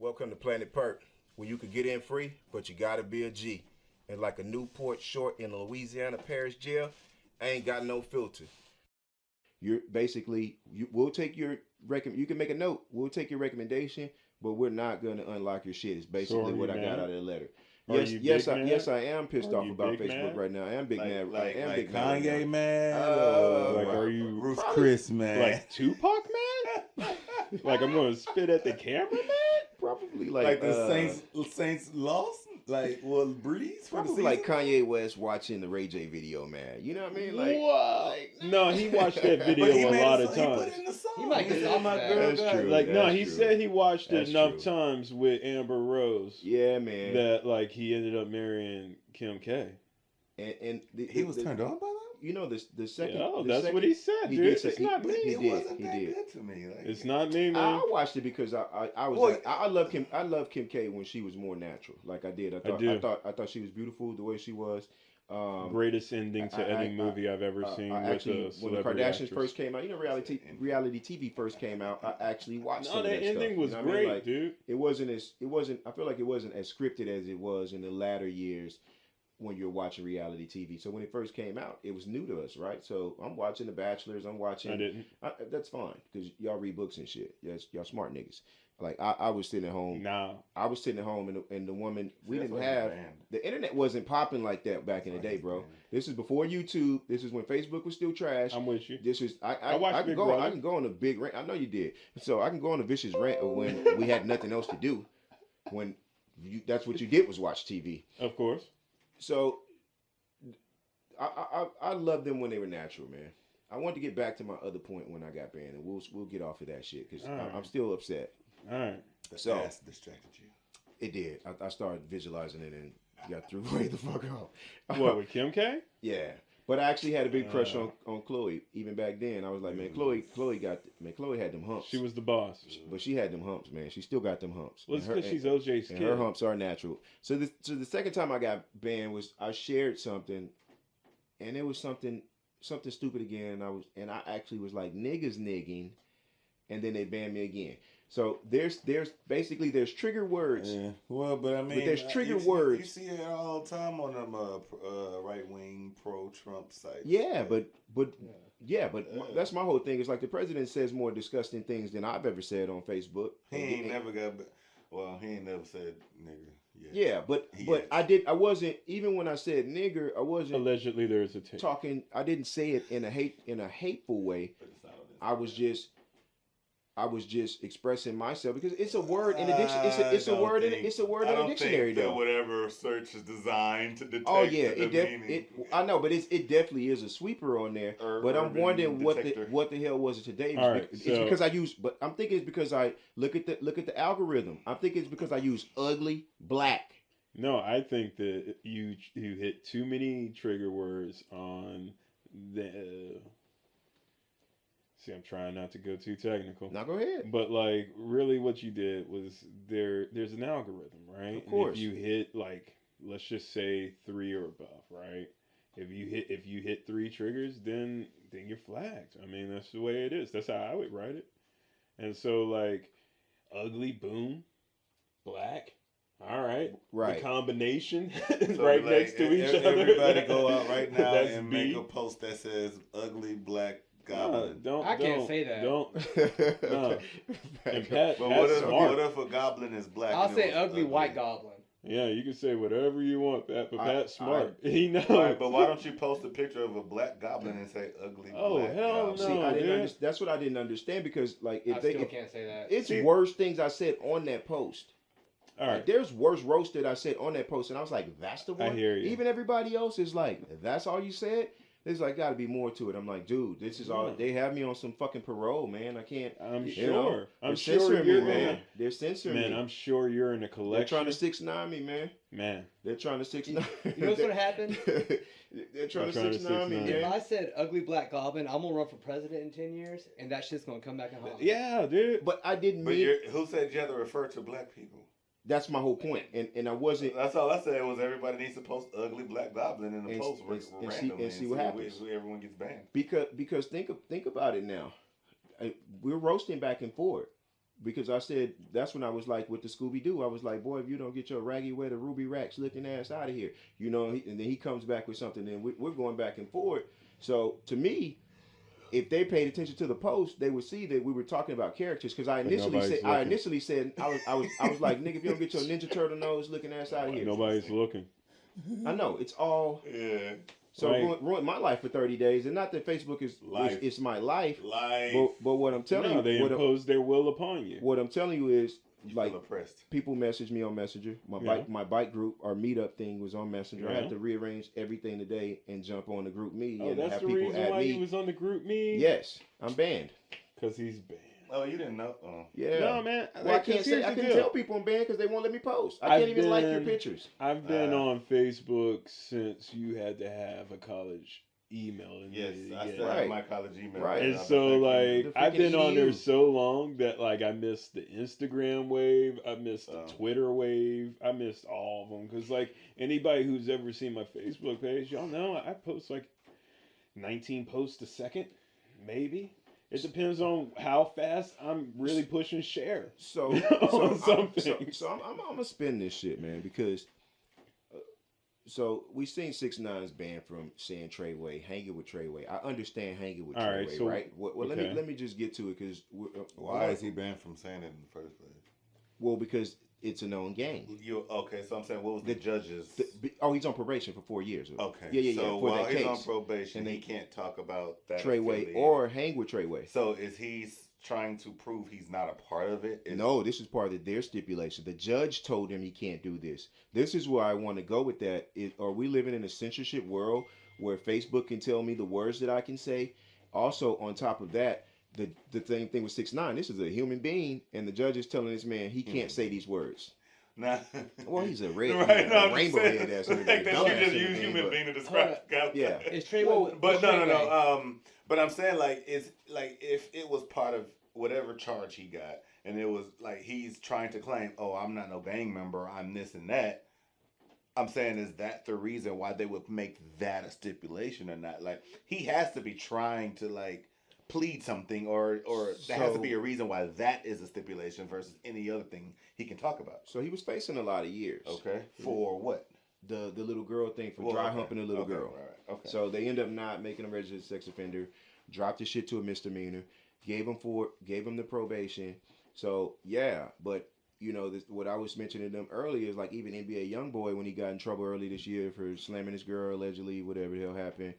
Welcome to Planet Pert, where you could get in free, but you gotta be a G. And like a Newport short in a Louisiana parish jail, I ain't got no filter. You're basically, we'll take your you can make a note. We'll take your recommendation, but we're not gonna unlock your shit. It's basically what I got out of the letter. Yes, I am pissed off about Facebook right now. I am big mad. I am big mad. Kanye mad. Like, are you Ruth Chris mad? like Tupac mad? Like, I'm gonna spit at the camera mad? Probably like the Saints lost. Like, well, Breeze for the probably season? like Kanye West watching the Ray J video, man. You know what I mean? Like, wow. No, he watched that But video he a made lot a of song. He times. put in the song. He might get off my that. girl. That's got- true. Like, no, That's he true. said he watched it That's enough true. times with Amber Rose yeah, man. that, like, he ended up marrying Kim K. And He was turned on by that. You know the second. Oh, the that's second, what he said, he dude. did say- It's not But me. it did. wasn't He that did. good to me. Like, It's not me, man. I watched it because I was Well, like, I love Kim. I love Kim K when she was more natural. Like I did. do. I thought she was beautiful the way she was. Greatest ending to any movie I've ever seen with Actually, a when the celebrity Kardashians actress. first came out, you know, reality TV first came out. I actually watched. No, some of that that ending stuff, was you know what I great, mean? Like, dude. it wasn't. I feel like it wasn't as scripted as it was in the latter years when you're watching reality TV. So when it first came out, it was new to us, right? So I'm watching The Bachelors. I'm watching. I didn't. That's fine because y'all read books and shit. Yes, y'all smart niggas. Like I was sitting at home. Nah. I was sitting at home, and the woman we that's didn't why have he's banned. the internet wasn't popping like that back in the day, bro. This is before YouTube. This is when Facebook was still trash. I'm with you. This is I watched I can Big go. Brother. I can go on a big rant. I know you did. So I can go on a vicious rant of when we had nothing else to do. When that's what you did was watch TV. Of course. So I loved them when they were natural, man. I want to get back to my other point when I got banned, and we'll get off of that shit because All right. I'm still upset. All right. So Ass distracted you. it did. I started visualizing it and got threw way the fuck off. What, with Kim K? Yeah. But I actually had a big crush on Chloe even back then. I was like, man, Chloe had them humps. She was the boss. But she had them humps, man. She still got them humps. Well, it's And because she's OJ's and kid. her humps are natural. So the second time I got banned was I shared something, and it was something stupid again. And I actually was like niggas nigging, and then they banned me again. So there's trigger words. Yeah. Well, but I mean, there's trigger you words. You see it all the time on them right wing pro Trump sites. Yeah, but that's my whole thing. It's like the president says more disgusting things than I've ever said on Facebook. He ain't never got. Well, he ain't never said nigger. Yet. Yeah, but I wasn't, even when I said nigger, I wasn't Allegedly, there's a tape. talking. I didn't say it in a hateful way. I was just expressing myself because it's a word in the dictionary. It's a word in the dictionary though. Whatever search is designed to detect. Oh yeah, meaning. I know, but it definitely is a sweeper on there. But I'm wondering what the hell was it today? All right, it's because I use, but I'm thinking it's because I look at the algorithm. I'm thinking it's because I use ugly black. No, I think that you hit too many trigger words on the. See, I'm trying not to go too technical. Now go ahead. But like, really, what you did was there's an algorithm, right? Of course. And if you hit like, let's just say 3 or above, right? If you hit 3 triggers, then you're flagged. I mean, that's the way it is. That's how I would write it. And so like, ugly, boom, black. All right. Right. The combination So, right like, next to each other. Everybody go out right now That's and B. make a post that says "ugly black goblin." I can't say that. Don't. No. And But Pat's what smart. if a goblin is black? I'll and it say was ugly white goblin. Yeah, you can say whatever you want, Pat, but Pat's I- smart. He knows. Right, but why don't you post a picture of a black goblin and say ugly Oh, black hell goblin? no. See, I didn't dude. that's what I didn't understand because like I still can't say that. it's See- worse things I said on that post. All Like, right. there's worse roast that I said on that post, and I was like, "That's the I one." hear you. Even everybody else is like, "That's all you said." There's like got to be more to it. I'm like, dude, this is all. Yeah. They have me on some fucking parole, man. I can't. I'm you sure. know, I'm they're sure censoring you're me, man. They're censoring Man, me. I'm sure you're in a They're collection. trying to 6ix9ine me, man. Man. They're trying to 6ix9ine. You know what's gonna happen? They're trying to They're trying to 6ix9ine me, 6ix9ine. If man. I said ugly black goblin, I'm gonna run for president in 10 years, and that shit's gonna come back and haunt me. Yeah, dude. But I didn't But mean. who said you had to refer to black people? That's my whole point, and I wasn't. That's all I said was everybody needs to post ugly black goblin in the And- post and see- randomly and see what happens. Everyone gets banned. Because think about it now. We're roasting back and forth. because I said that's when I was like with the Scooby Doo. I was like, boy, if you don't get your raggy weather Ruby Racks looking ass out of here, you know. And then he comes back with something, and we're going back and forth. So to me, if they paid attention to the post, they would see that we were talking about characters. Because I initially said I was like, nigga, if you don't get your Ninja Turtle nose looking ass out of here, Nobody's looking. I know it's all. Yeah. So ruined my life for 30 days, and not that Facebook is it's my life. But what I'm telling you, they impose their will upon you. What I'm telling you is, you like, feel oppressed. People message me on Messenger. My bike group, our meetup thing was on Messenger. I had to rearrange everything today and jump on the group me and that's have the people reason add why me. he was on the group me. Yes, I'm banned. Because he's banned. Oh, you didn't know? Oh. Yeah. No, man. Well, I can't tell people I'm banned because they won't let me post. I can't even like your pictures. I've been on Facebook since you had to have a college email. Yes, I still have my college email. Right. And so, like, I've been on there so long that, like, I missed the Instagram wave. I missed the Twitter wave. I missed all of them. Because, like, anybody who's ever seen my Facebook page, y'all know I post, like, 19 posts a second, maybe. It depends on how fast I'm really pushing share. So on something. I'm gonna spin this shit, man, because so we seen 6ix9ine's banned from saying Treway, hanging with Treway. I understand hanging with Treway, right? Well, let me just get to it because why is he banned from saying it in the first place? Well, because it's a known gang. Okay, so I'm saying, what was the judge's? He's on probation for 4 years. Okay. Yeah. So for while that he's case. on probation, he can't talk about that Treway or hang with Treway. So is he trying to prove he's not a part of it? No, this is part of their stipulation. The judge told him he can't do this. This is where I want to go with that. Are we living in a censorship world where Facebook can tell me the words that I can say? Also, on top of that, the same thing with 6ix9ine. This is a human being, and the judge is telling this man he can't say these words. Nah. Well, he's a red, rainbow head ass. Like that you just use human being to describe. Yeah, it's Treway. But no. But I'm saying, like, it's like if it was part of whatever charge he got, and it was like he's trying to claim, oh, I'm not no gang member, I'm this and that. I'm saying, is that the reason why they would make that a stipulation or not? Like, he has to be trying to, like, plead something, or there has to be a reason why that is a stipulation versus any other thing he can talk about. So he was facing a lot of years. Okay. For what? The little girl thing, for dry humping a little girl. Right. Okay. So they end up not making him a registered sex offender, dropped the shit to a misdemeanor, gave him the probation. So yeah, but you know what I was mentioning to them earlier is like even NBA YoungBoy, when he got in trouble early this year for slamming his girl allegedly, whatever the hell happened.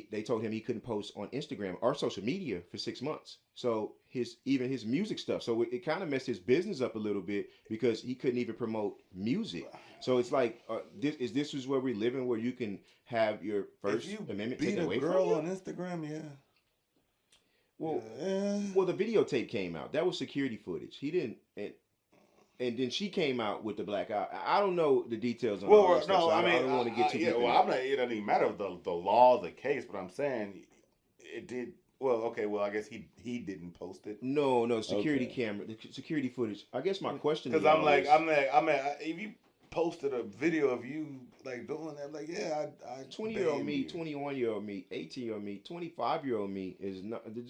They told him he couldn't post on Instagram or social media for 6 months. So even his music stuff. So it kind of messed his business up a little bit because he couldn't even promote music. So it's like, this is where we're living, where you can have your First Amendment taken away from you? Beat a girl on Instagram, yeah. Well, the videotape came out. That was security footage. He didn't, and then she came out with the black eye. I don't know the details on all this stuff, so I don't want to get too deep. I'm not. It doesn't even matter of the law of the case, but I'm saying it did. Well, okay. Well, I guess he didn't post it. No, security camera, the security footage. I guess my question is, because I'm like, if you posted a video of you like doing that, like, yeah, I 20-year-old me, 21-year-old me, 18-year-old me, 25-year-old me is not. The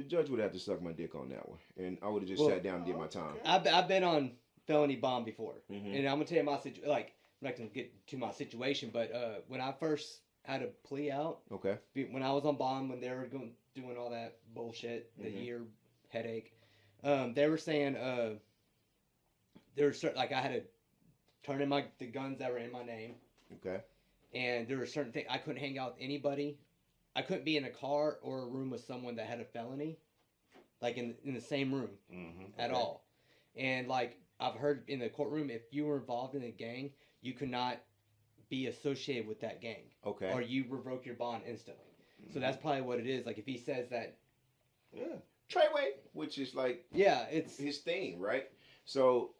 judge would have to suck my dick on that one, and I would have just sat down and did my time. I've been on felony bond before, and I'm gonna tell you my situation. Like, I'm not gonna get to my situation, but when I first had a plea out, when I was on bond, when they were doing all that bullshit, the year headache, they were saying there was certain, like, I had to turn in the guns that were in my name. Okay. And there were certain things I couldn't hang out with anybody. I couldn't be in a car or a room with someone that had a felony, like in the same room at all. And like I've heard in the courtroom, if you were involved in a gang, you could not be associated with that gang. Okay. Or you revoke your bond instantly. So that's probably what it is. Like if he says that. Yeah. Treway, which is like it's his thing, right? So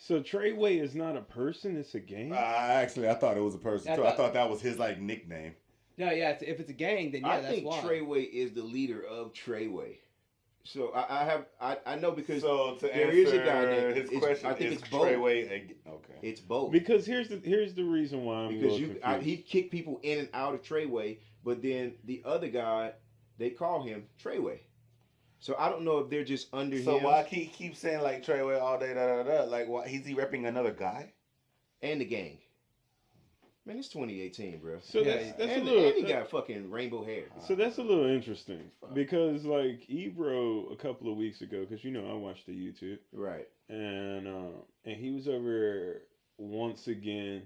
Treway is not a person; it's a gang. Actually, I thought it was a person too. I thought that was his like nickname. No, yeah. If it's a gang, then yeah, that's why. I think Treway is the leader of Treway. So I know because there is a guy that his question. I think it's Treway. Okay, it's both. Because here's the reason why he kicked people in and out of Treway, but then the other guy, they call him Treway. So I don't know if they're just under So him. why keep saying like Treway all day, da da da? Like, why is he repping another guy? And the gang. Man, it's 2018, bro. So Yeah, that's and, a little. and he got fucking rainbow hair. So that's a little interesting because like Ebro a couple of weeks ago, because I watched the YouTube, Right. and he was over once again.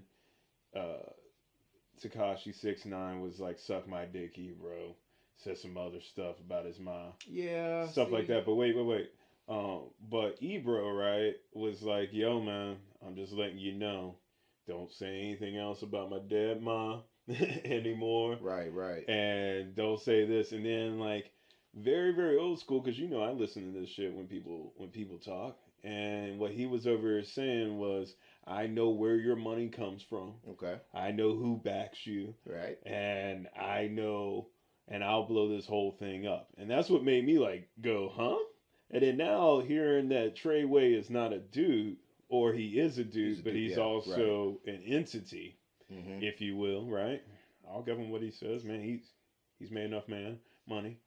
Tekashi 6ix9ine was like, "Suck my dick, Ebro." Said some other stuff about his mom. Yeah. Stuff like that. But wait. But Ebro, right, was like, "Yo, man, I'm just letting you know. Don't say anything else about my dead mom anymore. Right. And don't say this." And then like very, very old school, because I listen to this shit when people talk. And what he was over saying was, "I know where your money comes from. Okay. I know who backs you. Right. And I know, and I'll blow this whole thing up." And that's what made me like go, huh? And then now hearing that Treway is not a dude, or he is a dude, but he's also an entity, if you will, right? I'll give him what he says, man. He's made enough money.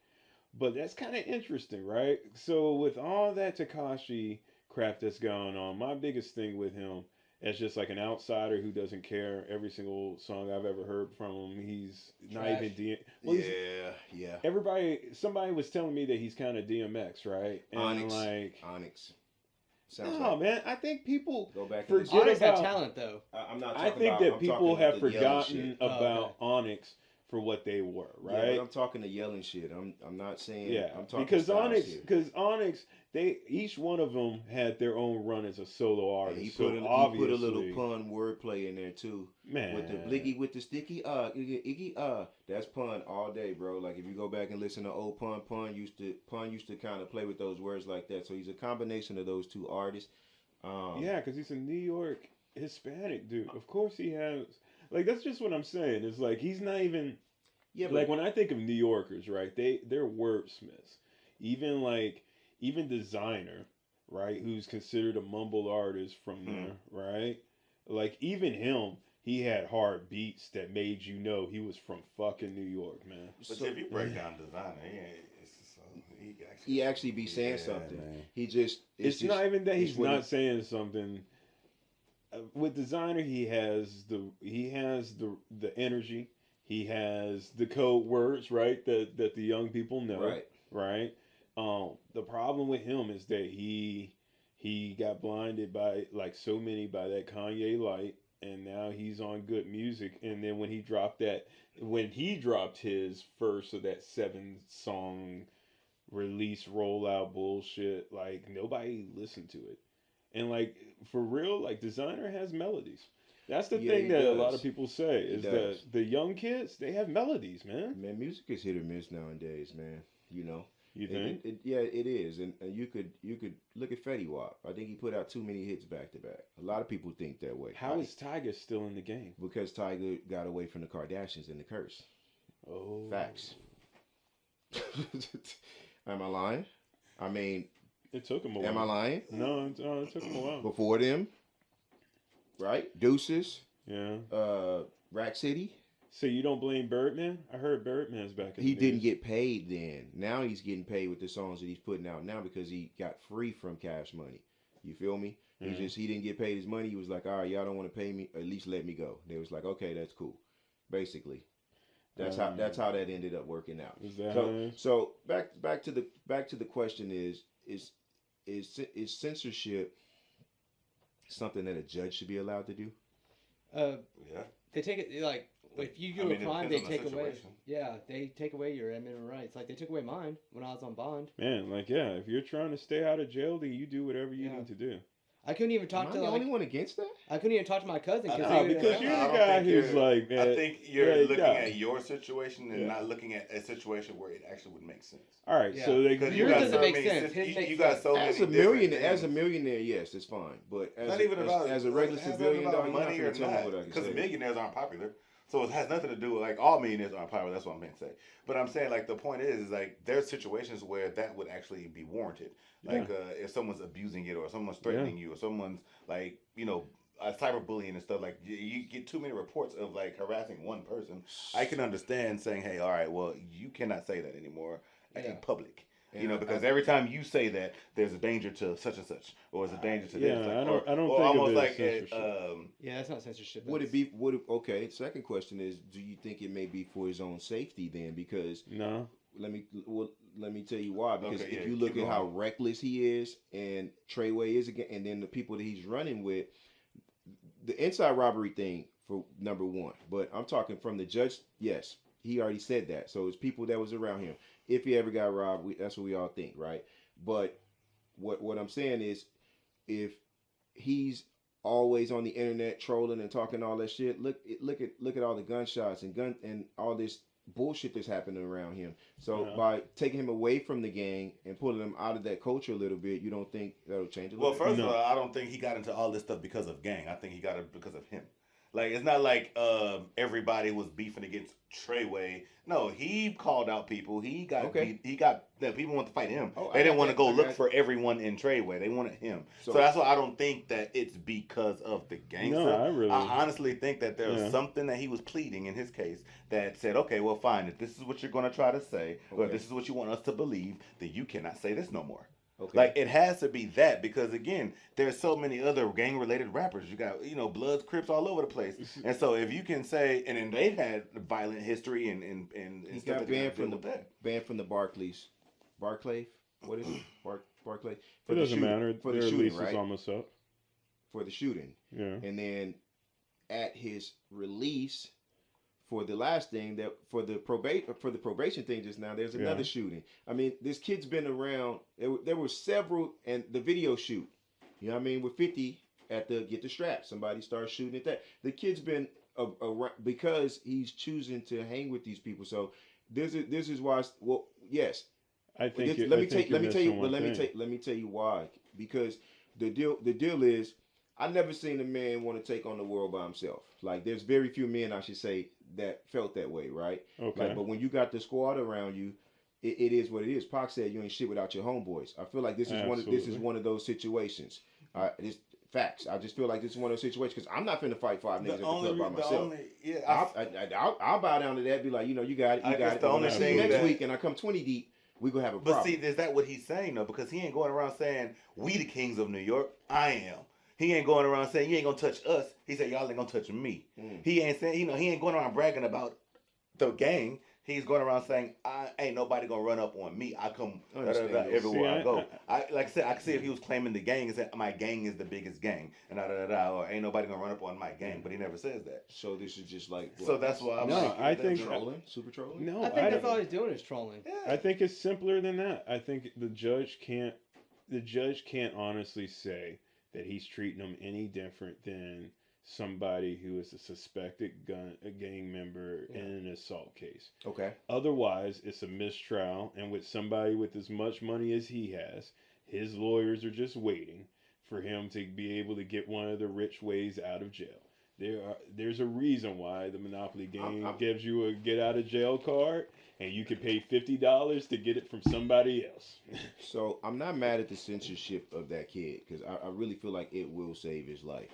But that's kind of interesting, right? So with all that Tekashi crap that's going on, my biggest thing with him as just like an outsider who doesn't care, every single song I've ever heard from him, he's not even Yeah. Somebody was telling me that he's kind of DMX, right? And Onyx. Man, I think people go back. Onyx had talent though. I'm not. I think that people have forgotten about Onyx for what they were, right? Yeah, but I'm talking the yelling shit. I'm not saying. Yeah, I'm talking because Onyx, each one of them had their own run as a solo artist. He put a little pun wordplay in there too. Man, with the bliggy with the sticky iggy that's pun all day, bro. Like if you go back and listen to old pun used to kind of play with those words like that. So he's a combination of those two artists. Yeah, because he's a New York Hispanic dude. Of course he has. Like that's just what I'm saying. It's like he's not even. Yeah, like when I think of New Yorkers, right? They're wordsmiths. Even Designer, right? Who's considered a mumble artist from there, right? Like even him, he had hard beats that made you know he was from fucking New York, man. But if you break down Designer, he actually be saying something. Man. He just it's not even that he's not saying something. With Designer, he has the energy. He has the code words, right? That the young people know, right? The problem with him is that he got blinded by like so many by that Kanye light, and now he's on good music. And then when he dropped his first of that 7-song release rollout bullshit, like nobody listened to it. And like for real, like Designer has melodies. That's the thing that a lot of people say is that the young kids, they have melodies, man. Man, music is hit or miss nowadays, man. You think? It is, and you could look at Fetty Wap. I think he put out too many hits back to back. A lot of people think that way. How is Tiger still in the game? Because Tiger got away from the Kardashians and the curse. Oh, facts. Am I lying? I mean, it took him a while. Am I lying? No, it took him a while. Before them, right? Deuces. Yeah. Rack City. So you don't blame Birdman? I heard Birdman's back in the He didn't get paid then. Now he's getting paid with the songs that he's putting out now because he got free from Cash Money. You feel me? Mm-hmm. He didn't get paid his money. He was like, all right, y'all don't want to pay me. At least let me go. They was like, okay, that's cool. Basically, that's how that ended up working out. So back to the question is censorship something that a judge should be allowed to do? Yeah. They take it like if you do a crime, they take away. Yeah, they take away your admin rights. Like they took away mine when I was on bond. Man, like if you're trying to stay out of jail, then you do whatever you need to do. I couldn't even talk to the only one against that. I couldn't even talk to my cousin because you're the guy who's like, man. I think you're looking at your situation and not looking at a situation where it actually would make sense. All right, so yours doesn't make sense. You got so many. As a millionaire, yes, it's fine. But as a regular civilian, money or not, because millionaires aren't popular. So it has nothing to do with like all millionaires aren't popular. That's what I'm meant to say. But I'm saying like the point is like there's situations where that would actually be warranted. Like if someone's abusing it or someone's threatening you or someone's like cyberbullying and stuff, like you get too many reports of like harassing one person. I can understand saying, hey, all right, well you cannot say that anymore in public. You know, because every time you say that, there's a danger to such and such, or there's a danger to this. Like, I don't or think almost of it like as censorship. Yeah, that's not censorship. Would it be? Would it, okay? Second question is, do you think it may be for his own safety then? Because No. let me tell you why. Because Okay, if you look at how reckless he is, and Treway is again, and then the people that he's running with, the inside robbery thing for number one. But I'm talking from the judge. Yes, he already said that. So it's people that was around him. If he ever got robbed, that's what we all think, right? But what I'm saying is, if he's always on the internet trolling and talking all that shit, look at all the gunshots and all this bullshit that's happening around him. So by taking him away from the gang and pulling him out of that culture a little bit, you don't think that'll change a little bit? Well, first of all, I don't think he got into all this stuff because of gang. I think he got it because of him. Like, it's not like everybody was beefing against Treway. No, he called out people. He got people want to fight him. They didn't want to go look for everyone in Treway. They wanted him. So that's why I don't think that it's because of the gangster. No, I honestly think that there was something that he was pleading in his case that said, okay, well, fine. If this is what you're going to try to say, or if this is what you want us to believe, then you cannot say this no more. Okay. Like, it has to be that, because again, there's so many other gang related rappers. You got, Bloods, Crips all over the place. And so if you can say, and then they've had violent history and he got banned from the Barclays. Barclay? What is it? Barclay? It doesn't matter. For the Their shooting, lease right? is almost up. For the shooting. Yeah. And then at his release, for the last thing, that for the probation thing just now, there's another shooting. I mean, this kid's been around. There were several, and the video shoot, with 50 at the Get the Strap, somebody starts shooting at that. The kid's been around because he's choosing to hang with these people. So this is why. Well, yes. I think. Let me tell you why. Because the deal is, I never seen a man want to take on the world by himself. Like, there's very few men, I should say, that felt that way, right? Okay. Like, but when you got the squad around you, it is what it is. Pac said you ain't shit without your homeboys. I feel like this is one of those situations. It's facts. I just feel like this is one of those situations, because I'm not finna fight 5 niggas at the club by myself. I'll bow down to that. Be like, you got it. You got it. The only thing next week, and I come 20 deep, we gonna have a problem. But see, is that what he's saying though? Because he ain't going around saying we the kings of New York. I am. He ain't going around saying you ain't gonna touch us. He said y'all ain't gonna touch me. He ain't saying, he ain't going around bragging about the gang. He's going around saying, I ain't nobody gonna run up on me. I come everywhere I go. Like I said, I could see if he was claiming the gang and said my gang is the biggest gang, and or ain't nobody gonna run up on my gang. But he never says that. So this is just like so that's why I'm I think trolling, super trolling. No, I think that's all he's doing is trolling. Yeah. I think it's simpler than that. I think the judge can't honestly say that he's treating them any different than somebody who is a suspected gang member in an assault case. Okay. Otherwise, it's a mistrial, and with somebody with as much money as he has, his lawyers are just waiting for him to be able to get one of the rich ways out of jail. There's a reason why the Monopoly game gives you a get out of jail card, and you can pay $50 to get it from somebody else. So I'm not mad at the censorship of that kid, because I really feel like it will save his life.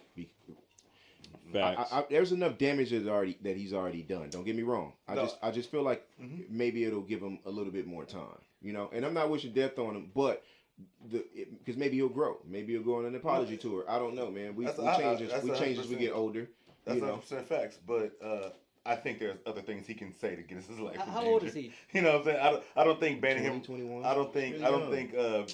There's enough damage that he's already done. Don't get me wrong. I just feel like maybe it'll give him a little bit more time. And I'm not wishing death on him, but because maybe he'll grow. Maybe he'll go on an apology tour. I don't know, man. We change as we get older. That's 100% facts. But I think there's other things he can say to get his life. How old is he? You know what I'm saying? I don't think banning him. 21. I don't think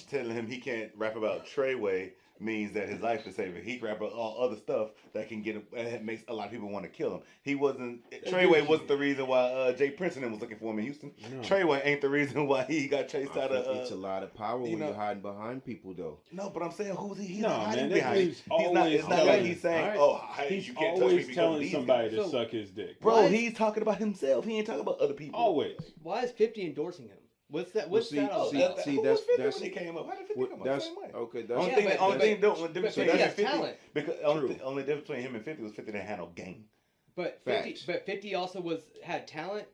telling him he can't rap about Treway means that his life is safe. He can rap about all other stuff that can get him, and it makes a lot of people want to kill him. Treway wasn't the reason why Jay Prince was looking for him in Houston. No. Treway ain't the reason why he got chased out of. It's a lot of power when you're hiding behind people, though. No, but I'm saying who's he? He's no, not hiding man, behind. It's not like he's saying, he's you can't always touch me telling somebody to suck his dick. Bro, he's talking about himself. He ain't talking about other people. Always. Why is 50 endorsing him? What's that? What's that all about? See, that's when he came up. How did 50 come up? That's Same way. okay. The only difference between him and 50, because only difference between him and 50 was 50 didn't have no game. But 50 also had talent,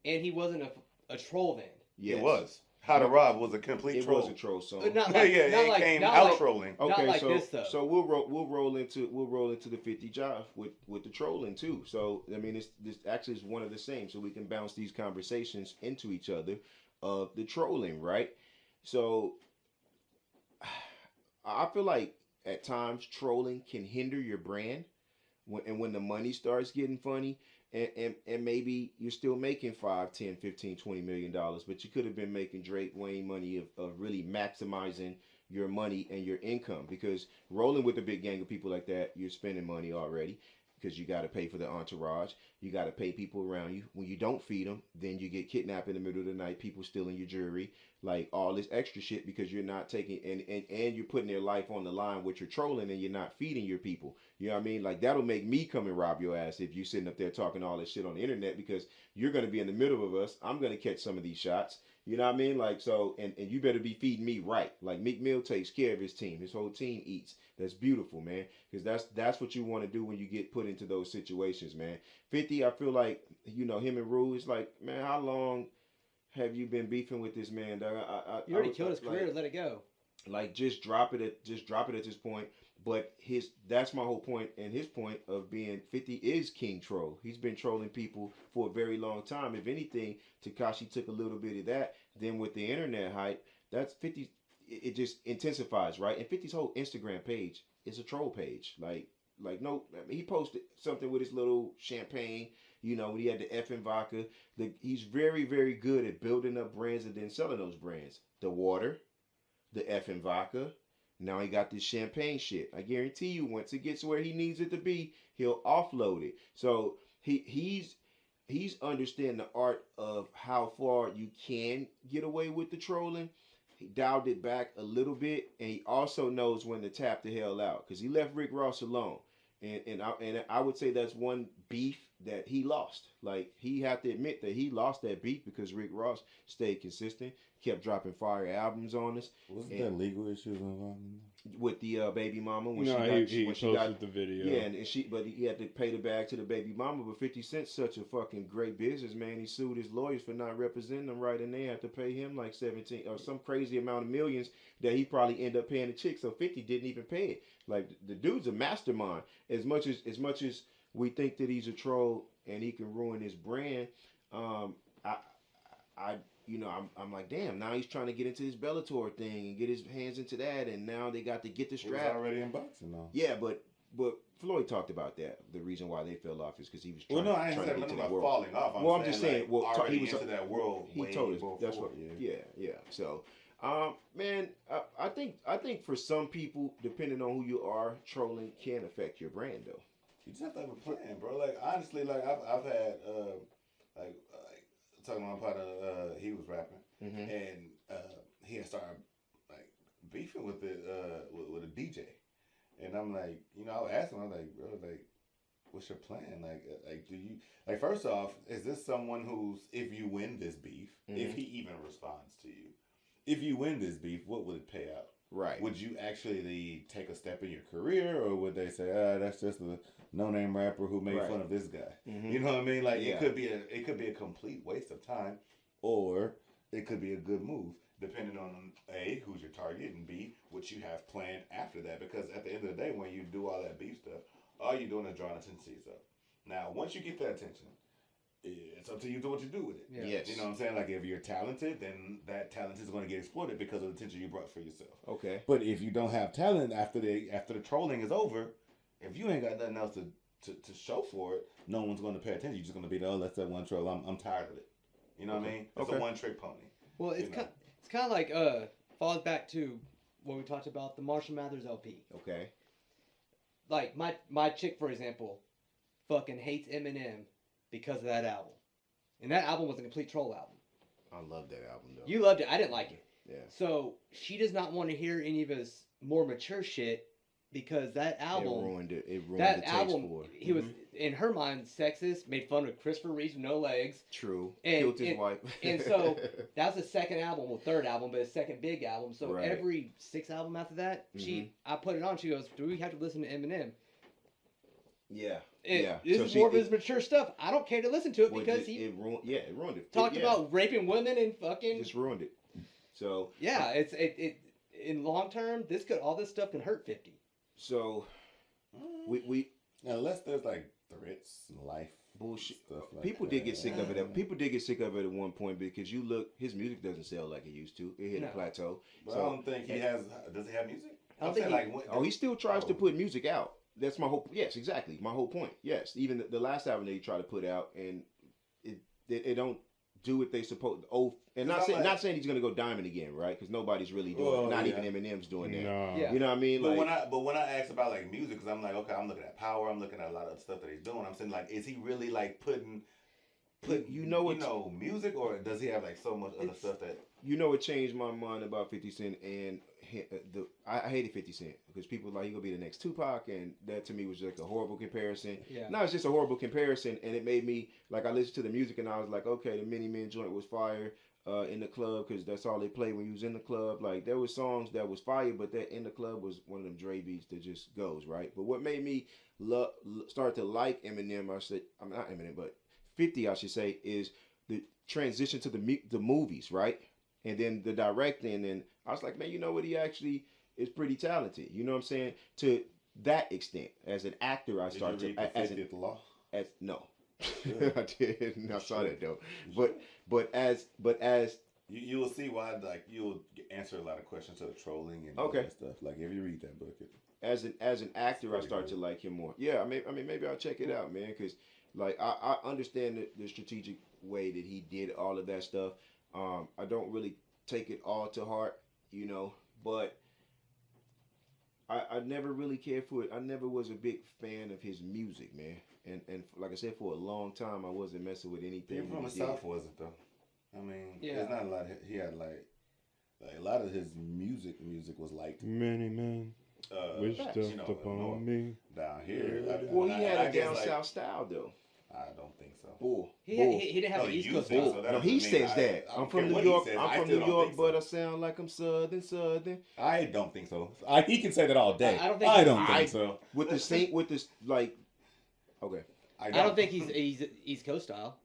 and he wasn't a troll then. Yes. It was. How to Rob was a complete troll. It was a troll song. Not like, it came out trolling. Okay, not like this though. So we'll roll into the 50 jive with the trolling too. So I mean, this actually is one of the same. So we can bounce these conversations into each other of the trolling, right? So I feel like at times trolling can hinder your brand when the money starts getting funny, and maybe you're still making 5, 10, 15, 20 million dollars, but you could have been making Drake Wayne money of really maximizing your money and your income, because rolling with a big gang of people like that, you're spending money already, because you got to pay for the entourage, you got to pay people around you. When you don't feed them, then you get kidnapped in the middle of the night, people stealing your jewelry, like all this extra shit, because you're not taking and you're putting their life on the line with your trolling, and you're not feeding your people. You know what I mean? Like, that'll make me come and rob your ass if you're sitting up there talking all this shit on the internet, because you're going to be in the middle of us. I'm going to catch some of these shots. You know what I mean? Like, so, and you better be feeding me right. Like, Meek Mill takes care of his team. His whole team eats. That's beautiful, man. Because that's what you want to do when you get put into those situations, man. 50, I feel like, you know, him and Rue, it's like, man, how long have you been beefing with this man, dog? You already killed his career. Let it go. Like, just drop it at this point. But that's my whole point, and his point of being 50 is King Troll. He's been trolling people for a very long time. If anything, Tekashi took a little bit of that. Then with the internet hype, that's 50. It just intensifies, right? And 50's whole Instagram page is a troll page. Like no, I mean, he posted something with his little champagne. You know, when he had the effing vodka. He's very, very good at building up brands and then selling those brands. The water, the effing vodka. Now he got this champagne shit. I guarantee you, once it gets where he needs it to be, he'll offload it. So he's understanding the art of how far you can get away with the trolling. He dialed it back a little bit, and he also knows when to tap the hell out, because he left Rick Ross alone. And I would say that's one beef that he lost. Like, he had to admit that he lost that beef because Rick Ross stayed consistent, kept dropping fire albums on us. Wasn't there legal issues involved in that? With the baby mama when he posted the video. Yeah, and he had to pay the bag to the baby mama. But 50 Cent's such a fucking great businessman. He sued his lawyers for not representing him right, and they had to pay him like 17 or some crazy amount of millions that he probably ended up paying the chick. So 50 didn't even pay it. Like, the dude's a mastermind. As much as we think that he's a troll and he can ruin his brand, I'm like, damn, now he's trying to get into this Bellator thing and get his hands into that, and now they got to get the strap. He was already in boxing, though. Yeah, but Floyd talked about that. The reason why they fell off is because he was trying, I ain't saying nothing about falling off. I'm just saying, like, he was into that world. He told us that's what. Yeah. So, man, I think for some people, depending on who you are, trolling can affect your brand, though. You just have to have a plan, bro. Like, honestly, like I've had talking about part of he was rapping, and he had started like beefing with it with a DJ, and I'm like, I would ask him, I'm like, bro, like, what's your plan? Like, do you, like, first off, is this someone who's, if you win this beef, if he even responds to you, if you win this beef, what would it pay out? Right. Would you actually take a step in your career, or would they say, that's just a no-name rapper who made fun of this guy? You know what I mean? Like, it could be a complete waste of time, or it could be a good move, depending on A, who's your target, and B, what you have planned after that. Because at the end of the day, when you do all that beef stuff, all you're doing is drawing attention to yourself. Now, once you get that attention, it's up to you to do what you do with it. Yeah. Yes. You know what I'm saying? Like, if you're talented, then that talent is going to get exploited because of the attention you brought for yourself. Okay. But if you don't have talent after the trolling is over, if you ain't got nothing else to show for it, no one's going to pay attention. You're just going to be, that's that one troll. I'm tired of it. You know what I mean? It's a one-trick pony. Well, it's kind of like falls back to what we talked about, the Marshall Mathers LP. Okay. Like, my chick, for example, fucking hates Eminem because of that album. And that album was a complete troll album. I love that album, though. You loved it. I didn't like it. Yeah. So she does not want to hear any of his more mature shit because that album... It ruined it. It ruined that the album, taste for it. He was, in her mind, sexist, made fun of Christopher Reeves with no legs. True. And, Killed his wife. And so, that was the second album, well, third album, but a second big album. So every sixth album after that, I put it on, she goes, do we have to listen to Eminem? Yeah. This is more of his mature stuff. I don't care to listen to it because it ruined it. Talked about raping women and fucking... Just ruined it. So... Yeah, it's in long term, all this stuff can hurt 50. So, we unless there's like threats, life bullshit. Like People did get sick of it. People did get sick of it at one point because you look, his music doesn't sell like it used to. It hit a plateau. But so, I don't think he has. Does he have music? I don't think he still tries to put music out. That's my whole. Yes, exactly. My whole point. Yes, even the last album that he tried to put out, and it don't do what they supposed. And not saying he's gonna go diamond again, right? Because nobody's really doing it. Not even Eminem's doing that. No. Yeah. You know what I mean? But when I ask about like music, because I'm like, okay, I'm looking at Power, I'm looking at a lot of stuff that he's doing. I'm saying like, is he really like putting music, or does he have like so much other stuff that it changed my mind about 50 Cent and I hated 50 Cent because people like he gonna be the next Tupac, and that to me was like a horrible comparison. Yeah. No, it's just a horrible comparison, and it made me like I listened to the music and I was like, okay, the Mini Men joint was fire in the club because that's all they played when you was in the club. Like there was songs that was fire, but that in the club was one of them Dre beats that just goes right. But what made me start to like Eminem, I'm not Eminem, but 50, I should say, is the transition to the movies, right? And then the directing, and I was like, man, you know what? He actually is pretty talented. You know what I'm saying? To that extent, as an actor, I started to Law. No, I didn't. I saw that though. But as you will see why. Like you'll answer a lot of questions to the trolling and stuff. Like if you read that book, as an actor, I started to like him more. Yeah, I mean, maybe I'll check it out, man, because like I understand the strategic way that he did all of that stuff. I don't really take it all to heart, but I never really cared for it. I never was a big fan of his music, man. And like I said, for a long time, I wasn't messing with anything. People from the South wasn't though. I mean, there's not a lot. He had like a lot of his music was liked. Many men wished upon me down here. Well, he had a down south style though. I don't think so. Bull. He didn't have an East Coast style. So no, he says that. I'm from New York. I'm from New York, but I sound like I'm Southern. I don't think so. He can say that all day. I don't think so. With this like, okay. I don't think he's East Coast style.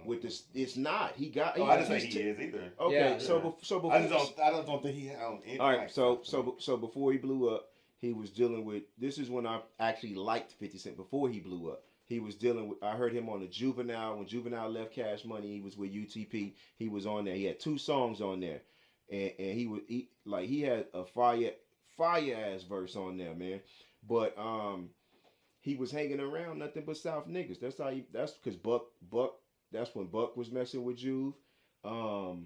With this, it's not. He got. I didn't say he is either. Okay, yeah. so before I don't think he had any. All right, so before he blew up, he was dealing with. This is when I actually liked 50 Cent. Before he blew up, he was dealing with. I heard him on the Juvenile when Juvenile left Cash Money. He was with UTP. He was on there. He had 2 songs on there, and he had a fire ass verse on there, man. But he was hanging around nothing but South niggas. That's because Buck. That's when Buck was messing with Juve. Who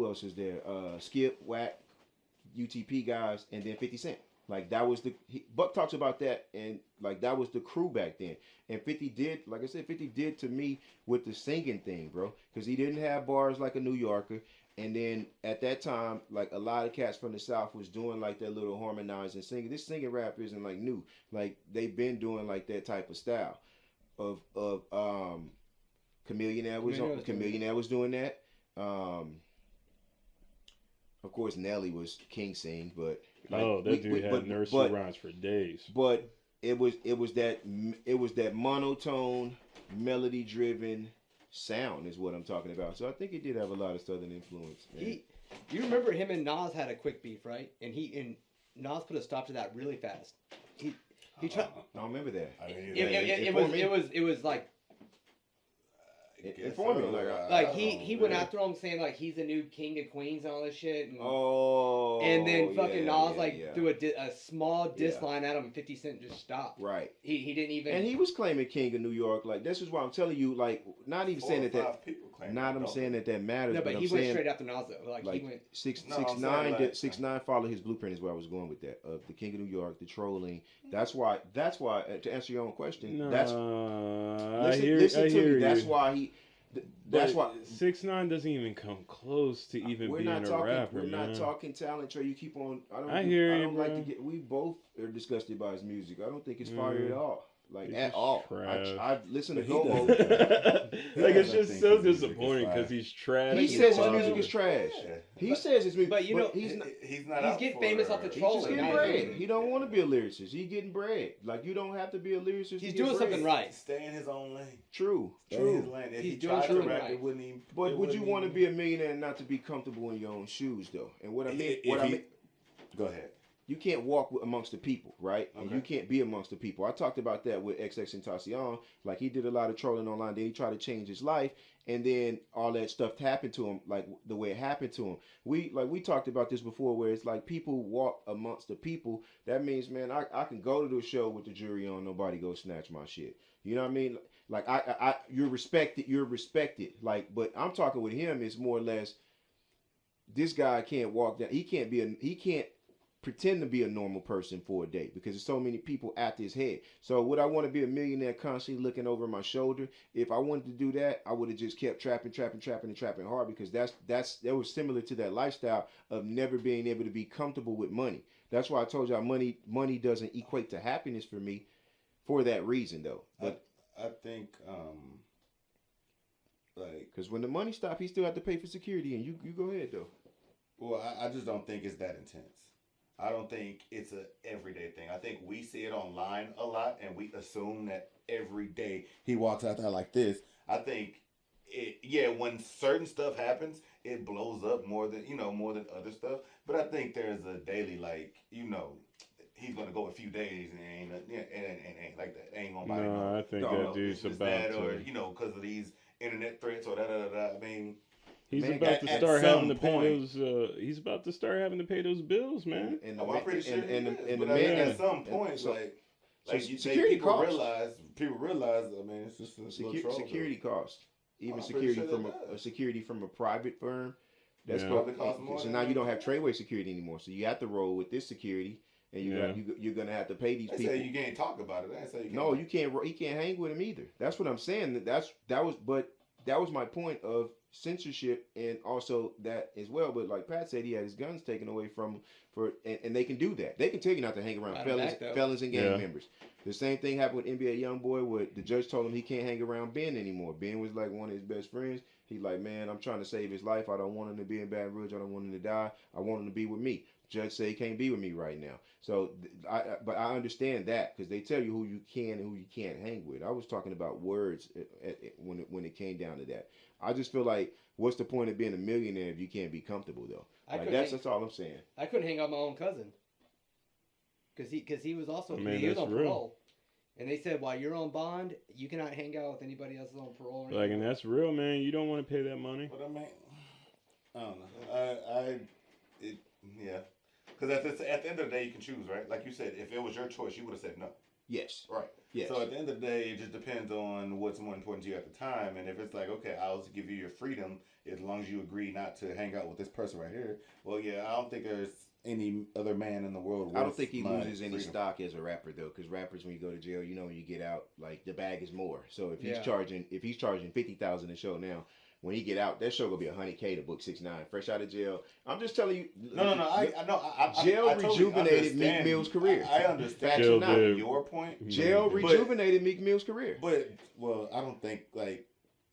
else is there? Skip, Wack, UTP guys, and then 50 Cent. Like that was Buck talks about that, and like that was the crew back then. And 50 did, like I said, 50 did to me with the singing thing, bro, because he didn't have bars like a New Yorker. And then at that time, like a lot of cats from the South was doing like that little harmonizing singing. This singing rap isn't like new. Like they've been doing like that type of style of Chameleon was doing that. Of course Nelly was king sing, but like, that dude had nursery rhymes for days. But it was that monotone, melody driven sound is what I'm talking about. So I think he did have a lot of Southern influence. You remember him and Nas had a quick beef, right? And Nas put a stop to that really fast. He tried. I don't remember that. It was like. Inform me. Like he went after him saying like he's the new king of queens and all this shit. And then fucking Nas threw a small diss line at him, and 50 Cent just stopped. Right. He didn't even. And he was claiming king of New York. Like this is why I'm telling you. Like not even saying that. Not I'm saying that matters. No, but he went straight after Nas though. Like he went. 6ix9ine followed his blueprint is where I was going with that. Of the king of New York, the trolling. That's why. To answer your own question. Listen to me. That's why he. That's why 6ix9ine doesn't even come close to even being a rapper. We're not talking talent, Trey. You keep on. I hear you, bro. Like to get. We both are disgusted by his music. I don't think it's fire at all. Like at all. I've listened to Go-Go. Like it's just so disappointing because he's trash. He says his music is trash. He says his music, but you know he's not. He's getting famous off the trolling. He's getting bread. He don't want to be a lyricist. He's getting bread. Like you don't have to be a lyricist. He's doing something right. Stay in his own lane. True. His lane. If he's he doing tried to something rap, right. it wouldn't even. But would you want to be a millionaire and not to be comfortable in your own shoes, though? And what I mean, Go ahead. you can't walk amongst the people, right? And you can't be amongst the people. I talked about that with XXXTentacion. Like, he did a lot of trolling online. Then he tried to change his life, and then all that stuff happened to him, like the way it happened to him. We talked about this before, where it's like people walk amongst the people. That means, man, I can go to the show with the jury on. Nobody go snatch my shit. You know what I mean? Like, you're respected. You're respected. Like, but I'm talking with him. It's more or less, this guy can't walk down. He can't pretend to be a normal person for a day because there's so many people after his head. So would I want to be a millionaire constantly looking over my shoulder? If I wanted to do that, I would have just kept trapping hard, because that was similar to that lifestyle of never being able to be comfortable with money. That's why I told y'all money doesn't equate to happiness for me, for that reason though. But I think like, because when the money stops, he still have to pay for security, and you go ahead though. Well, I just don't think it's that intense. I don't think it's a everyday thing. I think we see it online a lot, and we assume that every day he walks out there like this. I think when certain stuff happens, it blows up more than other stuff. But I think there's a daily, like, he's gonna go a few days and ain't like that. Ain't gonna buy no. I think that dude's about that, to, or because of these internet threats or da. I mean. He's Man, about to at start some having to pay point- those. He's about to start having to pay those bills, man. And I'm pretty sure he is. and But the I mean, man, at some point, so security people costs. realize. I mean, it's just a little troll, security costs. Even I'm pretty security sure from it a does. security from a private firm. That's Yeah. Probably costs more so than now you don't that. have Treway security anymore. So you have to roll with this security, and you're gonna have to pay these They people. say you can't talk about it. They say you can't. No, you can't. He can't hang with him either. That's what I'm saying. That was my point of censorship, and also that as well. But like Pat said, he had his guns taken away from and they can do that. They can tell you not to hang around felons and gang members. The same thing happened with NBA YoungBoy, where the judge told him he can't hang around Ben anymore. Ben was like one of his best friends. He's like, man, I'm trying to save his life. I don't want him to be in Baton Rouge. I don't want him to die. I want him to be with me. Judge said he can't be with me right now. So, but I understand that, because they tell you who you can and who you can't hang with. I was talking about words when it came down to that. I just feel like, what's the point of being a millionaire if you can't be comfortable though? That's all I'm saying. I couldn't hang out with my own cousin because he was also I mean, he was that's on real. parole, and they said while you're on bond, you cannot hang out with anybody else on parole. Or Like, and that's real, man. You don't want to pay that money. But I mean, I don't know. Yeah. Because at the end of the day, you can choose, right? Like you said, if it was your choice, you would have said no. Yes. Right. Yes. So at the end of the day, it just depends on what's more important to you at the time. And if it's like, okay, I'll give you your freedom as long as you agree not to hang out with this person right here. Well, yeah, I don't think there's any other man in the world. I don't think he loses any freedom. stock as a rapper though, because rappers, when you go to jail, when you get out, like, the bag is more. So if he's Yeah. charging $50,000 a show now, when he get out, that show gonna be $100K to book 6ix9ine fresh out of jail. I'm just telling you. No. I know. Jail I totally rejuvenated Meek understand. Mill's career. I understand Jail not did. your point. Jail rejuvenated Meek Mill's career. But I don't think like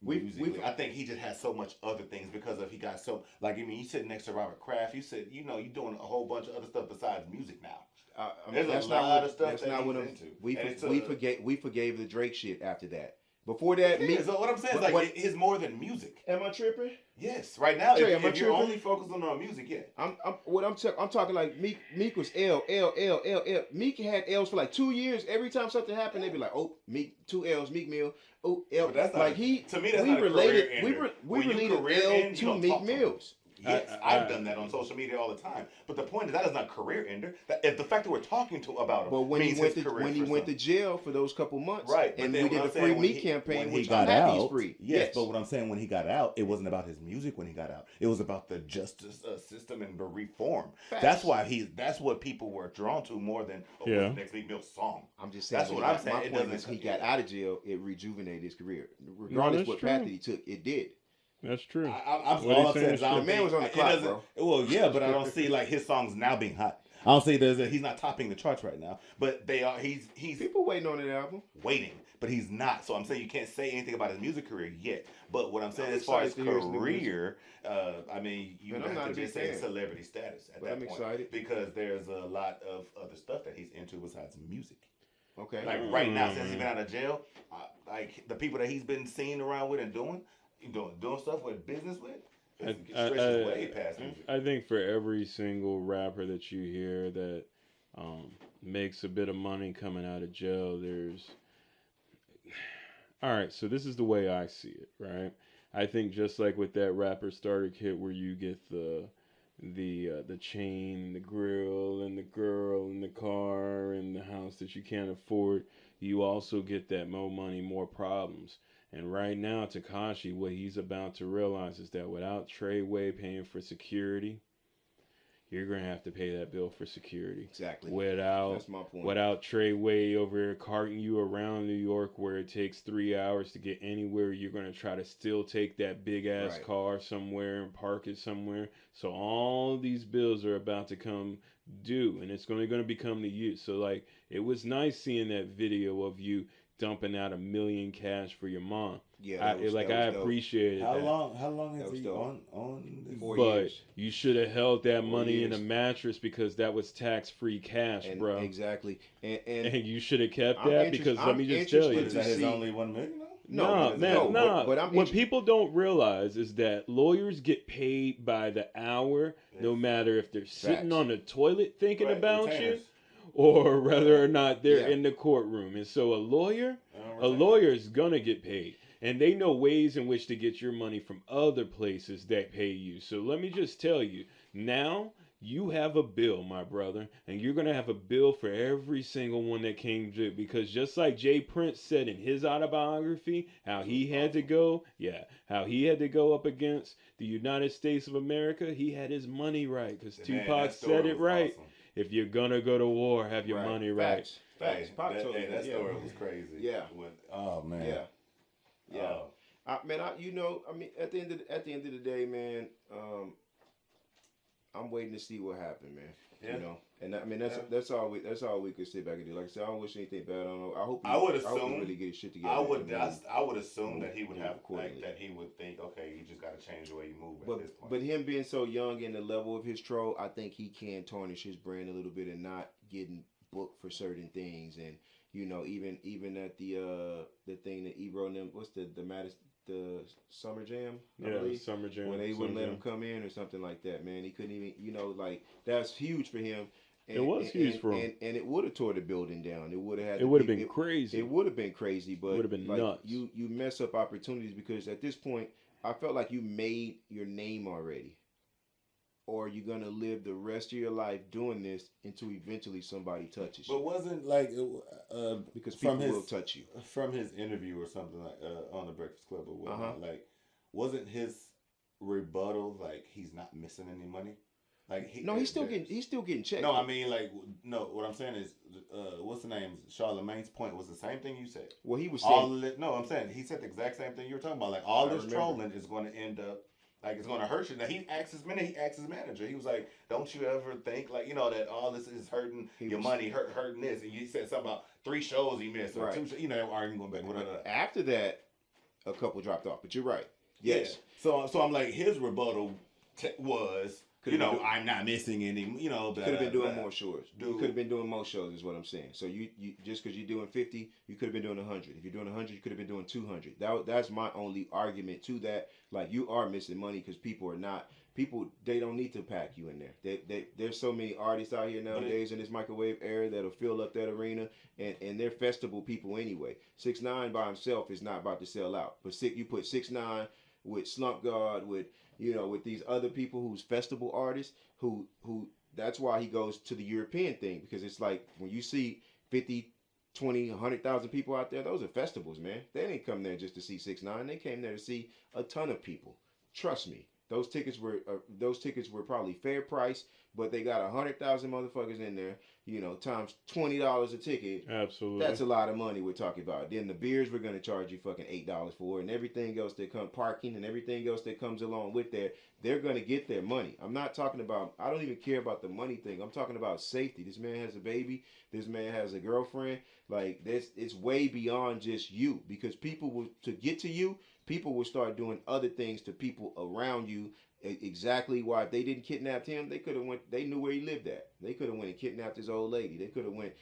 We've- I think he just has so much other things because of he got so like you sitting next to Robert Kraft. You said you're doing a whole bunch of other stuff besides music now. There's that's a not lot what, of stuff that's that not he's what I'm, into. we forgave the Drake shit after that. Before that, Yeah, so what I'm saying is like it's more than music. Am I tripping? Yes, right now Trey, am I if you're tripping? only focusing on music, yeah. I'm talking like Meek was L. Meek had L's for like 2 years. Every time something happened, they'd be like, "Oh, Meek, 2 L's, Meek Mill." Oh, L. But that's not, like he to me, that's we not a related. career We ender. we When you related career L end, you to don't Meek talk to him. Mills. Yes, I've done that on social media all the time. But the point is that is not career ender. If the fact that we're talking about him But when he means went his to career when he for went to some. jail for those couple months, Right, but and then we what did I'm the saying, Free when Meek he- campaign, when he which got I'm happy out, he's free. Yes, but what I'm saying, when he got out, it wasn't about his music. When he got out, it was about the justice system and the reform. Facts. That's what people were drawn to more than what's Yeah. the next Meek Mill song. I'm just saying. That's what I'm saying. My It point doesn't is, he come- got out of jail. It rejuvenated his career, regardless that's what path true. that he took. It did. That's true. I'm What all he's I'm saying saying is is I true. don't The man think- was on the it clock, doesn't- Well, yeah, but I don't see like his songs now being hot. I don't see he's not topping the charts right now, but they are. He's People waiting on that album. waiting, but he's not. So I'm saying you can't say anything about his music career yet. But what I'm saying, I'm as far as excited to hear his new career, I mean, you Man, I'm have not to a big just say fan. celebrity status at But that I'm point excited. because there's a lot of other stuff that he's into besides music. Okay. Like right now, since he's been out of jail, like the people that he's been seen around with and doing stuff with business with, it stretches way past music. I think for every single rapper that you hear that makes a bit of money coming out of jail. All right, so this is the way I see it, right? I think just like with that rapper starter kit where you get the chain and the grill and the girl and the car and the house that you can't afford, you also get that more money, more problems. And right now, Tekashi, what he's about to realize is that without Treway paying for security, you're going to have to pay that bill for security. Exactly. That's my point. Without Treway over here carting you around New York where it takes 3 hours to get anywhere, you're going to try to still take that big-ass car somewhere and park it somewhere. So all these bills are about to come due, and it's going to become to you. So, like, it was nice seeing that video of you dumping out $1 million cash for your mom. Yeah, I appreciated how that. How long is he on 4 but years. You should have held that money in a mattress because that was tax-free cash, bro. Exactly. And you should have kept that because let me just tell you. Is that his only $1 million? No. What people don't realize is that lawyers get paid by the hour, no matter if they're sitting on the toilet thinking about you, or whether or not they're in the courtroom. And so a lawyer is gonna get paid. And they know ways in which to get your money from other places that pay you. So let me just tell you, now you have a bill, my brother, and you're going to have a bill for every single one that came due. Because just like Jay Prince said in his autobiography, how he had to go up against the United States of America, he had his money right. Because Tupac said it right. Awesome. If you're going to go to war, have your money right. Facts. That story was crazy. Yeah. Oh, man. Yeah. Yeah, at the end of the day, man, I'm waiting to see what happened, man. Yeah. You know, and that's all we could sit back and do. Like I said, I don't wish anything bad. I don't know. I hope he really get his shit together. I would assume that he would have that he would think, okay, you just got to change the way you move at this point. But him being so young and the level of his troll, I think he can tarnish his brand a little bit and not getting booked for certain things. And you know, even at the thing that Ebro and them, what's the Summer Jam? Summer Jam. When they wouldn't let him come in or something like that, man. He couldn't even, you know, like that's huge for him. And, it was huge for him. And it would have tore the building down. It would have been crazy. It would have been crazy, but it would have been nuts. You mess up opportunities because at this point, I felt like you made your name already. Or you're going to live the rest of your life doing this until eventually somebody touches you. But wasn't like... because people will touch you. From his interview or something like on the Breakfast Club or whatnot, like, wasn't his rebuttal like he's not missing any money? Like he's still getting checked. No, I mean what I'm saying is what's the name? Charlemagne's point was the same thing you said. Well, he was saying I'm saying he said the exact same thing you were talking about. Like all this trolling is going to end up like it's going to hurt you. Now he asked his manager. He was like, "Don't you ever think like that all this is hurting your money, hurting this?" And he said something about 3 shows he missed or 2 shows. Arguing going back. Whatever. After that, a couple dropped off. But you're right. Yes. Yeah. So I'm like his rebuttal was. I'm not missing any. Could have been doing more shows. You could have been doing more shows, is what I'm saying. So you just because you're doing 50, you could have been doing 100. If you're doing 100, you could have been doing 200. That's my only argument to that. Like you are missing money because people they don't need to pack you in there. There's so many artists out here nowadays in this microwave era that'll fill up that arena, and they're festival people anyway. 6ix9ine by himself is not about to sell out. But you put 6ix9ine with Slump God with these other people who's festival artists who that's why he goes to the European thing, because it's like when you see 50, 20, 100,000 people out there, those are festivals, man. They didn't come there just to see 6ix9ine. They came there to see a ton of people. Trust me. Those tickets were probably fair price, but they got 100,000 motherfuckers in there, times $20 a ticket. Absolutely. That's a lot of money we're talking about. Then the beers we're going to charge you fucking $8 for, and everything else that comes, parking and everything else that comes along with that, they're going to get their money. I'm not talking about, I don't even care about the money thing. I'm talking about safety. This man has a baby. This man has a girlfriend. Like, it's way beyond just you, because to get to you, people will start doing other things to people around you. Exactly why if they didn't kidnap him, they could have went. They knew where he lived at. They could have went and kidnapped his old lady. They could have went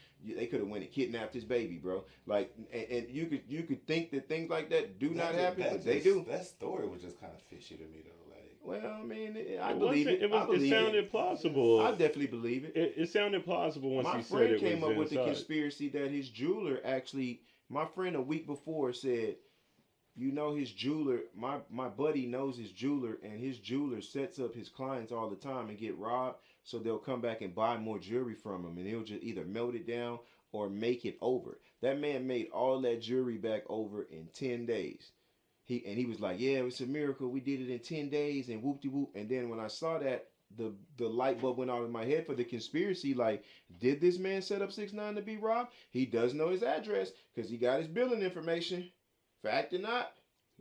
and kidnapped his baby, bro. Like, and you could think that things like that do not happen, but they do. That story was just kind of fishy to me though. Like, Well, I mean, I believe it. It sounded plausible. I definitely believe it. It sounded plausible once My he said friend it came was up with the inside. conspiracy that his jeweler actually. My friend a week before said, you know, his jeweler. My buddy knows his jeweler, and his jeweler sets up his clients all the time and get robbed, so they'll come back and buy more jewelry from him, and he'll just either melt it down or make it over. That man made all that jewelry back over in 10 days. He was like, yeah, it's a miracle. We did it in 10 days and whoop de whoop. And then when I saw that, the light bulb went off in my head for the conspiracy. Like, did this man set up 6ix9ine to be robbed? He does know his address because he got his billing information. Fact or not?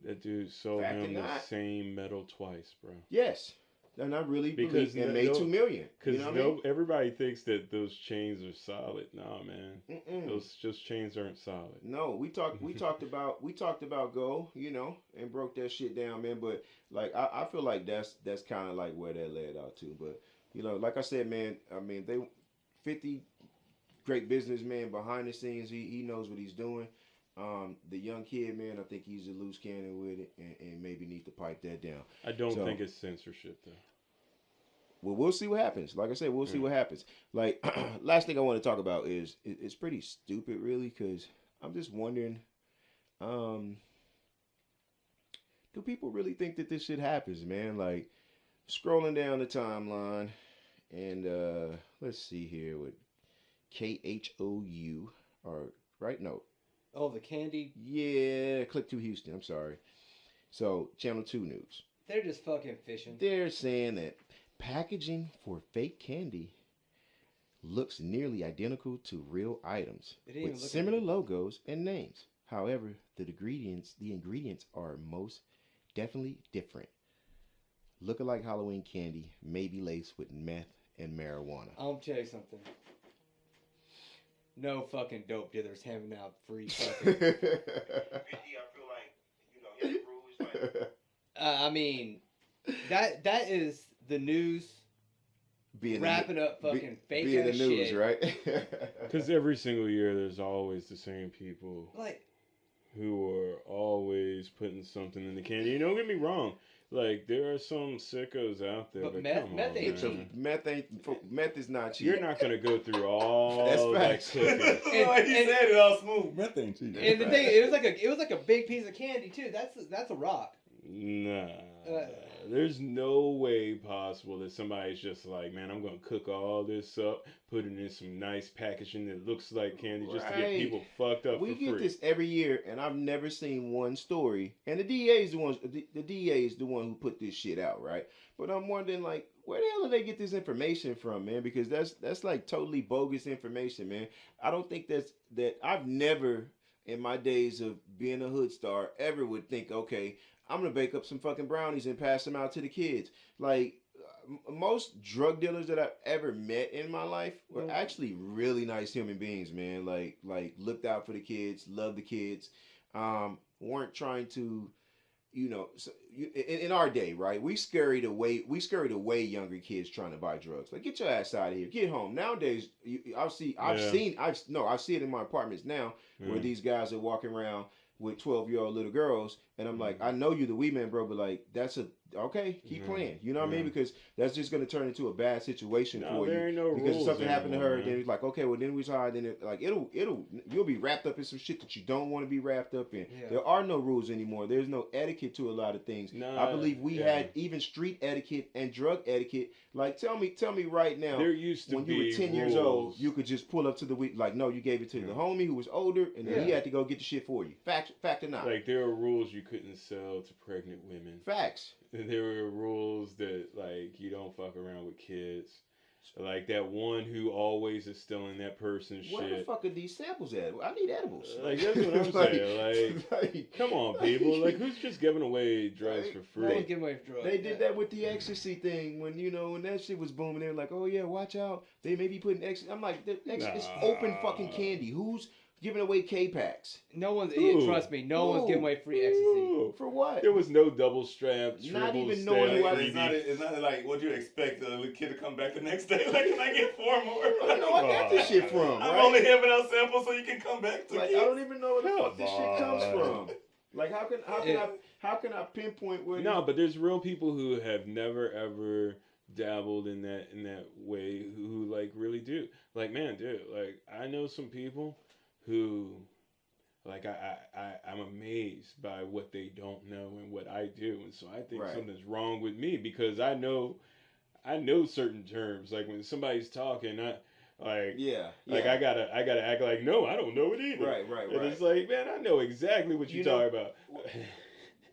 That dude sold him the same metal twice, bro. Yes. And I really believe it made $2 million. Because everybody thinks that those chains are solid. Nah, man, those chains aren't solid. No, we talked about gold, you know, and broke that shit down, man. But like, I feel like that's kind of like where that led out to. But you know, like I said, man, I mean, 50 great businessman behind the scenes. He knows what he's doing. The young kid, man, I think he's a loose cannon with it, and maybe need to pipe that down. I don't think it's censorship, though. Well, we'll see what happens. Like I said, we'll see what happens. Like, last thing I want to talk about is it's pretty stupid, really, because I'm just wondering, do people really think that this shit happens, man? Like, scrolling down the timeline, and let's see here with KHOU, or right? No. Oh, the candy? Yeah, click to Houston. I'm sorry. So, Channel 2 News. They're just fucking fishing. They're saying that packaging for fake candy looks nearly identical to real items with similar logos and names. However, the ingredients are most definitely different. Lookalike Halloween candy may be laced with meth and marijuana. I'll tell you something. No fucking dope dealers handing out free fucking. 50, I feel like, you know, his rules. Like... I mean, that is the news. Wrapping up fucking fake being ass the news, shit. Right? Because every single year, there's always the same people who are always putting something in the candy. You don't get me wrong. Like, there are some sickos out there, but meth ain't cheap. Meth is not cheap. You're not gonna go through all that cooking. He said it all smooth. Meth ain't cheap. And the thing, it was like a big piece of candy too. That's a rock. Nah, there's no way possible that somebody's just like, man, I'm gonna cook all this up, put it in some nice packaging that looks like candy, just to get people fucked up. We for get free. this every year, and I've never seen one story. And the DA is the one who put this shit out, right? But I'm wondering, like, where the hell did they get this information from, man? Because that's like totally bogus information, man. I don't think that I've never in my days of being a hood star ever would think, okay, I'm going to bake up some fucking brownies and pass them out to the kids. Like, most drug dealers that I've ever met in my life were actually really nice human beings, man. Like looked out for the kids, loved the kids, weren't trying to, you know, in our day, right? We scurried away younger kids trying to buy drugs. Like, get your ass out of here, get home. Nowadays, I've seen it in my apartments now, where these guys are walking around with 12-year-old little girls, and I'm like, I know you the weed man, bro, but like, that's okay, keep playing, you know what I mean? Because that's just gonna turn into a bad situation for you. Ain't no because if something happened to her, man. then it's like, okay, well then we saw, then you'll be wrapped up in some shit that you don't want to be wrapped up in. Yeah. There are no rules anymore. There's no etiquette to a lot of things. I believe we had even street etiquette and drug etiquette. Like, tell me right now, there used to when be you were 10 rules. years old, you could just pull up to the weed. Like, no, you gave it to the homie who was older, and then he had to go get the shit for you. Fact or not? Like, there are rules you couldn't sell to pregnant women. Facts. There were rules that, like, you don't fuck around with kids. Like, that one who always is stealing that person's shit. Where the fuck are these samples at? I need edibles. Like, that's what I'm saying. Like, come on, people. Like, who's just giving away drugs for free? No one's giving away drugs. They did that with the ecstasy thing when that shit was booming. They were like, oh yeah, watch out. They may be putting ecstasy. I'm like, it's open fucking candy. Who's giving away K-Packs? No one's, trust me, no one's giving away free ecstasy. For what? There was no double strap, not even knowing what it's not like what you expect a little kid to come back the next day. Like, can I get 4 more? I know I got this shit from. I'm only having out samples so you can come back to like, I don't even know where the fuck this shit comes from. Like how can I pinpoint where? No, but there's real people who have never ever dabbled in that way who like really do. Like, man, dude, like I know some people who like I'm amazed by what they don't know and what I do, and so I think something's wrong with me because I know certain terms. Like when somebody's talking, I gotta act like no, I don't know it either. Right. And it's like, man, I know exactly what you're talking about.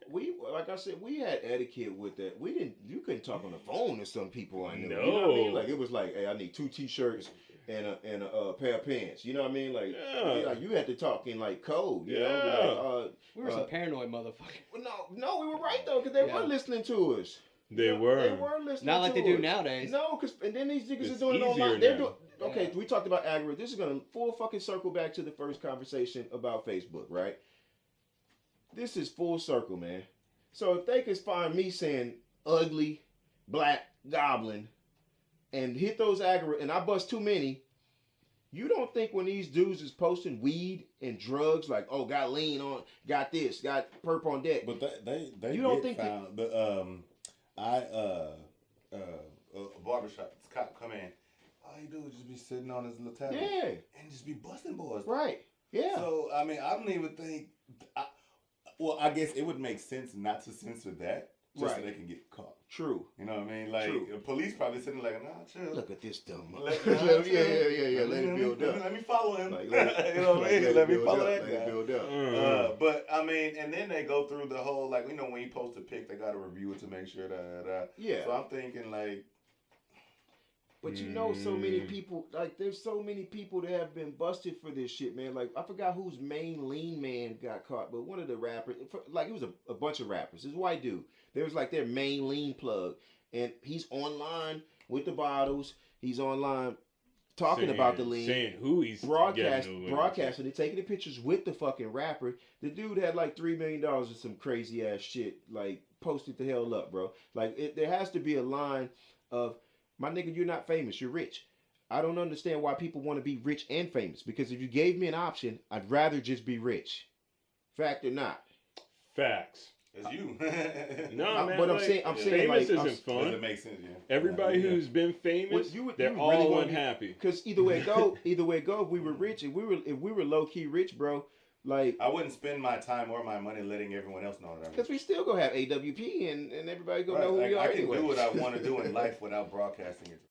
We, like I said, we had etiquette with that. You couldn't talk on the phone to some people I knew. No. You know what I mean? Like it was like, hey, I need 2 t-shirts and a pair of pants. You know what I mean? Like, you had to talk in like code. You know? Like, we were some paranoid motherfuckers. No, we were right though, because they were listening to us. They were listening. Not like to they do us. nowadays. No, and then these niggas It's are doing it online. They're now. Okay, we talked about algorithm. This is gonna full fucking circle back to the first conversation about Facebook, right? This is full circle, man. So if they could find me saying ugly, black, goblin, and hit those algorithms, and I bust too many, you don't think when these dudes is posting weed and drugs, like, oh, got lean on, got this, got perp on deck. But they you don't think found a barbershop cop come in. All he do is just be sitting on his little tablet. Yeah. And just be busting boys. Right. Yeah. So, I mean, I don't even think... I guess it would make sense not to censor that just so they can get caught. True. You know what I mean? Like, the police probably sitting like, nah, chill. Look at this dumb Let it build up. Let me follow him. Like, you know what I mean? Let me follow that guy. Let it build up. But, I mean, and then they go through the whole, like, you know, when you post a pic, they got to review it to make sure that. Yeah. So I'm thinking, like... But you know, so many people, like, there's so many people that have been busted for this shit, man. Like, I forgot whose main lean man got caught, but one of the rappers, like, it was a bunch of rappers. This white dude. There was, like, their main lean plug. And he's online with the bottles. He's online talking about the lean. Saying who he's broadcasting it, taking the pictures with the fucking rapper. The dude had, like, $3 million or some crazy-ass shit. Like, posted the hell up, bro. Like, there has to be a line of... My nigga, you're not famous. You're rich. I don't understand why people want to be rich and famous. Because if you gave me an option, I'd rather just be rich. Fact or not? Facts. It's you. No, man. But I'm saying famous like, isn't fun. Doesn't make sense, yeah. Everybody who's been famous, they're all unhappy. Because either way it go, if we were rich, if we were low key rich, bro, like I wouldn't spend my time or my money letting everyone else know that I'm because we still gonna have AWP and everybody gonna know who we are I can anyway. do what I want to do in life without broadcasting it.